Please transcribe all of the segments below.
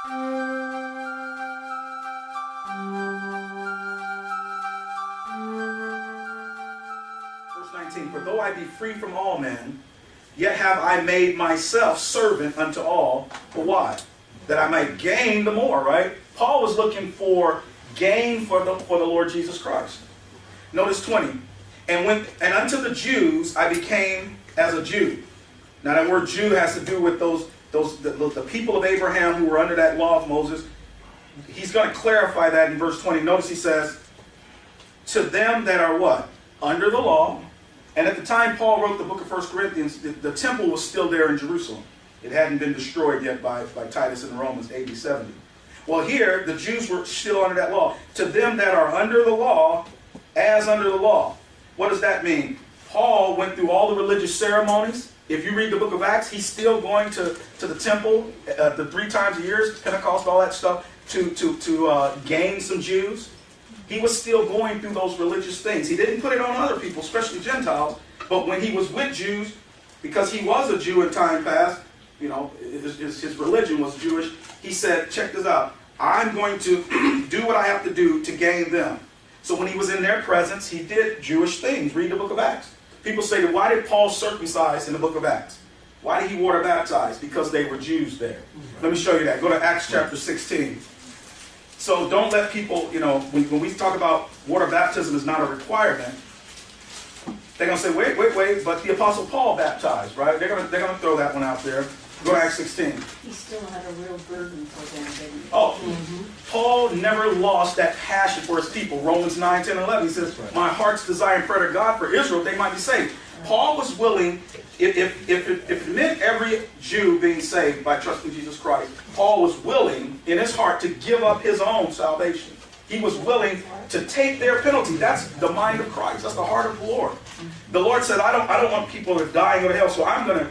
Verse 19, for though I be free from all men, yet have I made myself servant unto all. For why? That I might gain the more, right? Paul was looking for gain for the Lord Jesus Christ. Notice 20. And unto the Jews I became as a Jew. Now that word Jew has to do with the people of Abraham who were under that law of Moses. He's going to clarify that in verse 20. Notice he says, to them that are what? Under the law. And at the time Paul wrote the book of 1 Corinthians, the temple was still there in Jerusalem. It hadn't been destroyed yet by Titus and the Romans, AD 70. Well, here, the Jews were still under that law. To them that are under the law, as under the law. What does that mean? Paul went through all the religious ceremonies. If you read the book of Acts, he's still going to the temple the 3 times a year, Pentecost, all that stuff, to gain some Jews. He was still going through those religious things. He didn't put it on other people, especially Gentiles. But when he was with Jews, because he was a Jew in time past, you know, his religion was Jewish, he said, check this out, I'm going to do what I have to do to gain them. So when he was in their presence, he did Jewish things. Read the book of Acts. People say, why did Paul circumcise in the book of Acts? Why did he water baptize? Because they were Jews there. Let me show you that. Go to Acts chapter 16. So don't let people, you know, when we talk about water baptism is not a requirement, they're going to say, wait, but the Apostle Paul baptized, right? They're going to throw that one out there. Go to Acts 16. He still had a real burden for them, didn't he? Oh, Paul never lost that passion for his people. Romans 9, 10, 11, he says, my heart's desire and prayer to God for Israel, they might be saved. Paul was willing, if it meant every Jew being saved by trusting Jesus Christ, Paul was willing in his heart to give up his own salvation. He was willing to take their penalty. That's the mind of Christ. That's the heart of the Lord. The Lord said, I don't want people to die and go to hell, so I'm going to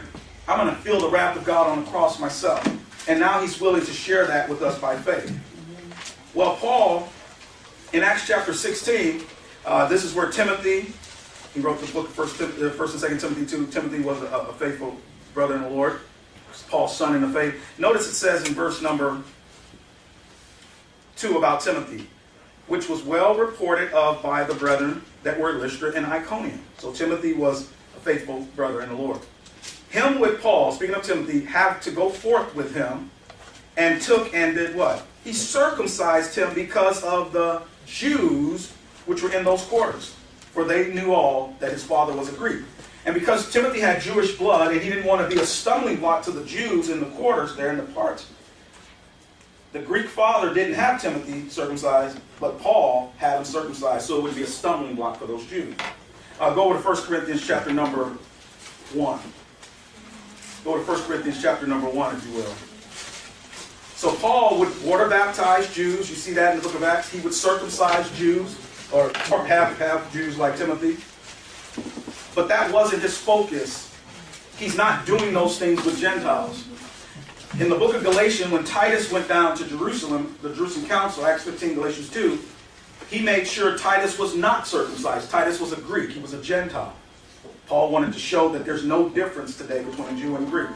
feel the wrath of God on the cross myself. And now he's willing to share that with us by faith. Well, Paul, in Acts chapter 16, this is where Timothy, he wrote the book of 1st and 2nd Timothy 2. Timothy was a faithful brother in the Lord. Paul's son in the faith. Notice it says in verse number 2 about Timothy, which was well reported of by the brethren that were at Lystra and Iconium. So Timothy was a faithful brother in the Lord. Him with Paul, speaking of Timothy, have to go forth with him, and took and did what? He circumcised him because of the Jews which were in those quarters. For they knew all that his father was a Greek. And because Timothy had Jewish blood, and he didn't want to be a stumbling block to the Jews in the quarters there in the parts, the Greek father didn't have Timothy circumcised, but Paul had him circumcised, so it would be a stumbling block for those Jews. Go over to 1 Corinthians chapter number 1. Go to 1 Corinthians chapter number 1, if you will. So Paul would water baptize Jews. You see that in the book of Acts. He would circumcise Jews, or have Jews like Timothy. But that wasn't his focus. He's not doing those things with Gentiles. In the book of Galatians, when Titus went down to Jerusalem, the Jerusalem Council, Acts 15, Galatians 2, he made sure Titus was not circumcised. Titus was a Greek. He was a Gentile. Paul wanted to show that there's no difference today between a Jew and Greek.